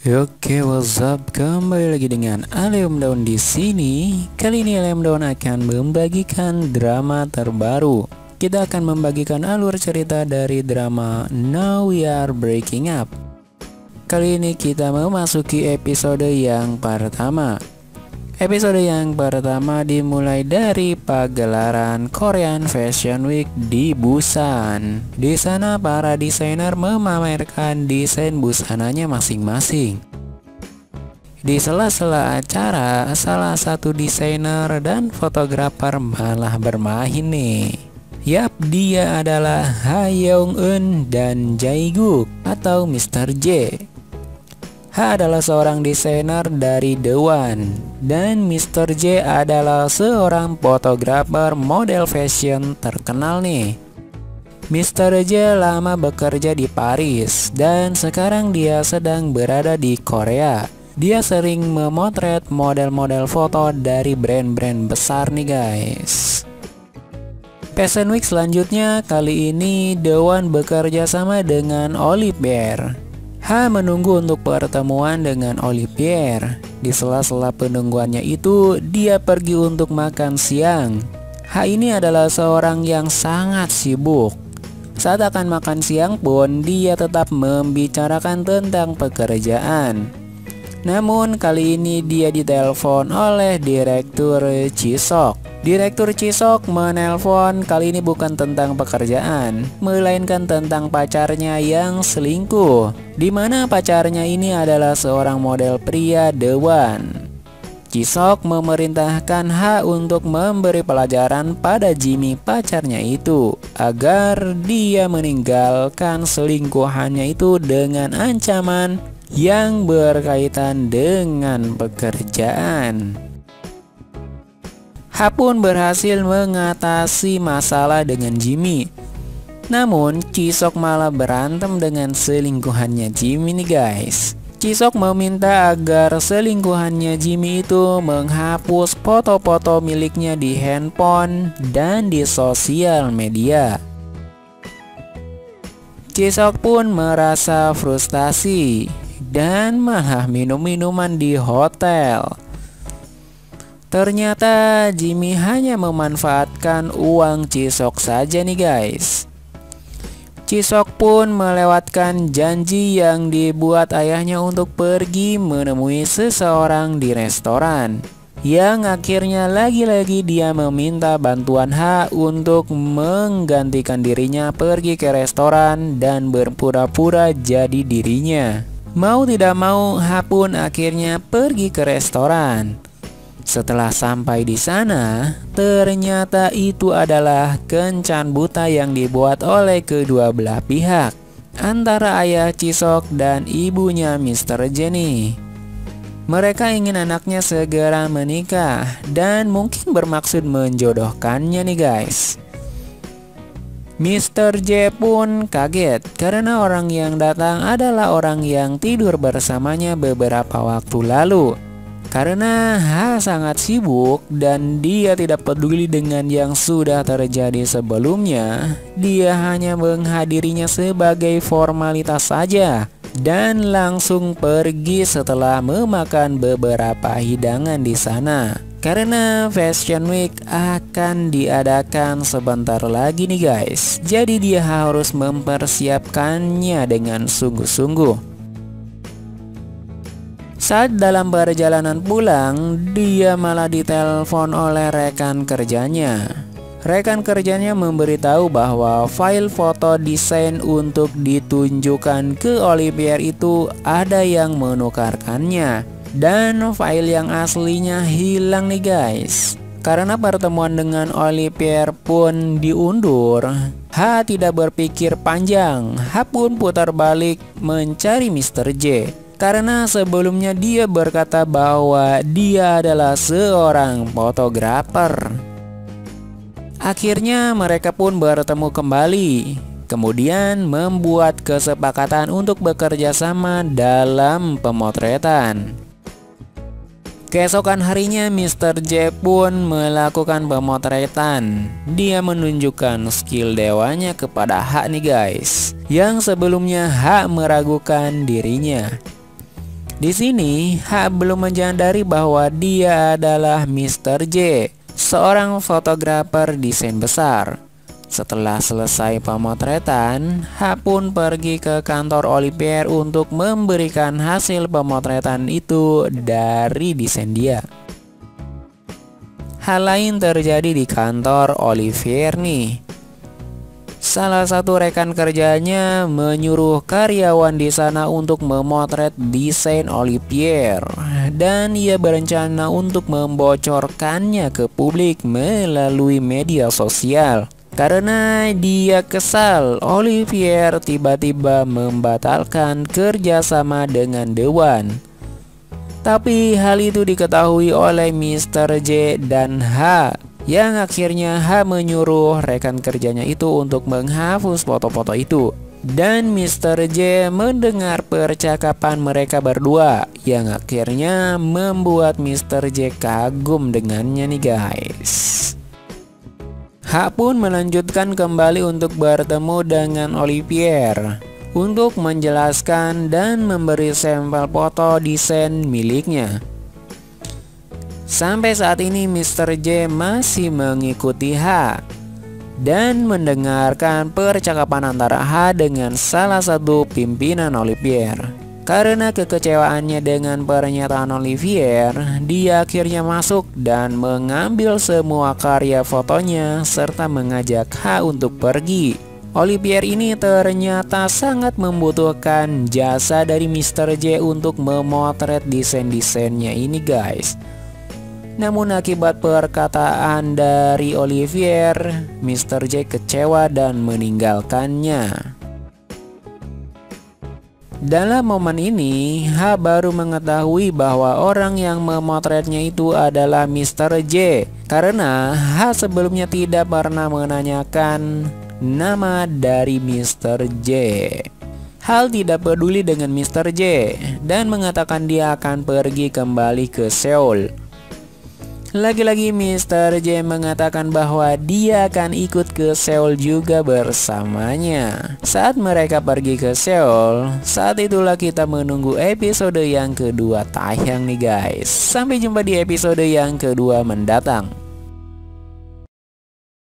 Oke, what's up? Kembali lagi dengan Aleum Daun di sini. Kali ini Aleum Daun akan membagikan drama terbaru. Kita akan membagikan alur cerita dari drama Now We Are Breaking Up. Kali ini kita memasuki episode yang pertama. Episode yang pertama dimulai dari pagelaran Korean Fashion Week di Busan. Di sana para desainer memamerkan desain busananya masing-masing. Di sela-sela acara, salah satu desainer dan fotografer malah bermain nih. Yap, dia adalah Ha Young Eun dan Jae-guk atau Mr. J. Ha adalah seorang desainer dari The One dan Mr. J adalah seorang fotografer model fashion terkenal nih. Mr. J lama bekerja di Paris dan sekarang dia sedang berada di Korea. Dia sering memotret model-model foto dari brand-brand besar nih guys. Fashion Week selanjutnya kali ini The One bekerja sama dengan Oliver. Ha menunggu untuk pertemuan dengan Olivier. Di sela-sela penungguannya itu, dia pergi untuk makan siang. Ha ini adalah seorang yang sangat sibuk. Saat akan makan siang pun, dia tetap membicarakan tentang pekerjaan. Namun kali ini dia ditelepon oleh Direktur Chisok. Direktur Chisok menelpon kali ini bukan tentang pekerjaan, melainkan tentang pacarnya yang selingkuh, di mana pacarnya ini adalah seorang model pria The One. Chisok memerintahkan Ha untuk memberi pelajaran pada Jimmy pacarnya itu, agar dia meninggalkan selingkuhannya itu dengan ancaman yang berkaitan dengan pekerjaan. Ha pun berhasil mengatasi masalah dengan Jimmy. Namun, Chisok malah berantem dengan selingkuhannya Jimmy nih guys. Chisok meminta agar selingkuhannya Jimmy itu menghapus foto-foto miliknya di handphone dan di sosial media. Chisok pun merasa frustasi dan malah minum-minuman di hotel. Ternyata Jimmy hanya memanfaatkan uang Chisok saja nih guys. Chisok pun melewatkan janji yang dibuat ayahnya untuk pergi menemui seseorang di restoran. Yang akhirnya lagi-lagi dia meminta bantuan Ha untuk menggantikan dirinya pergi ke restoran dan berpura-pura jadi dirinya. Mau tidak mau Ha pun akhirnya pergi ke restoran. Setelah sampai di sana, ternyata itu adalah kencan buta yang dibuat oleh kedua belah pihak, antara ayah Chisok dan ibunya Mr. Jenny. Mereka ingin anaknya segera menikah dan mungkin bermaksud menjodohkannya nih guys. Mr. J pun kaget karena orang yang datang adalah orang yang tidur bersamanya beberapa waktu lalu. Karena Ha sangat sibuk dan dia tidak peduli dengan yang sudah terjadi sebelumnya, dia hanya menghadirinya sebagai formalitas saja dan langsung pergi setelah memakan beberapa hidangan di sana. Karena Fashion Week akan diadakan sebentar lagi nih guys, jadi dia harus mempersiapkannya dengan sungguh-sungguh. Saat dalam perjalanan pulang, dia malah ditelepon oleh rekan kerjanya. Rekan kerjanya memberitahu bahwa file foto desain untuk ditunjukkan ke Olivier itu ada yang menukarkannya. Dan file yang aslinya hilang nih guys. Karena pertemuan dengan Olivier pun diundur, Ha tidak berpikir panjang. Ha pun putar balik mencari Mr. J. Karena sebelumnya dia berkata bahwa dia adalah seorang fotografer. Akhirnya mereka pun bertemu kembali. Kemudian membuat kesepakatan untuk bekerja sama dalam pemotretan. Keesokan harinya Mr. J pun melakukan pemotretan. Dia menunjukkan skill dewanya kepada Ha nih guys, yang sebelumnya Ha meragukan dirinya. Di sini, Ha belum menyadari bahwa dia adalah Mr. J, seorang fotografer desain besar. Setelah selesai pemotretan, Ha pun pergi ke kantor Olivier untuk memberikan hasil pemotretan itu dari desain dia. Hal lain terjadi di kantor Olivier nih. Salah satu rekan kerjanya menyuruh karyawan di sana untuk memotret desain Olivier, dan ia berencana untuk membocorkannya ke publik melalui media sosial. Karena dia kesal, Olivier tiba-tiba membatalkan kerjasama dengan Dewan. Tapi hal itu diketahui oleh Mr. J dan H, yang akhirnya H menyuruh rekan kerjanya itu untuk menghapus foto-foto itu. Dan Mr. J mendengar percakapan mereka berdua, yang akhirnya membuat Mr. J kagum dengannya nih guys. H pun melanjutkan kembali untuk bertemu dengan Olivier untuk menjelaskan dan memberi sampel foto desain miliknya. Sampai saat ini Mr. J masih mengikuti H dan mendengarkan percakapan antara H dengan salah satu pimpinan Olivier. Karena kekecewaannya dengan pernyataan Olivier, dia akhirnya masuk dan mengambil semua karya fotonya serta mengajak H untuk pergi. Olivier ini ternyata sangat membutuhkan jasa dari Mr. J untuk memotret desain-desainnya ini guys. Namun akibat perkataan dari Olivier, Mr. J kecewa dan meninggalkannya. Dalam momen ini, H baru mengetahui bahwa orang yang memotretnya itu adalah Mr. J, karena H sebelumnya tidak pernah menanyakan nama dari Mr. J. Hal tidak peduli dengan Mr. J dan mengatakan dia akan pergi kembali ke Seoul. Lagi-lagi Mr. J mengatakan bahwa dia akan ikut ke Seoul juga bersamanya. Saat mereka pergi ke Seoul, saat itulah kita menunggu episode yang kedua tayang nih guys. Sampai jumpa di episode yang kedua mendatang.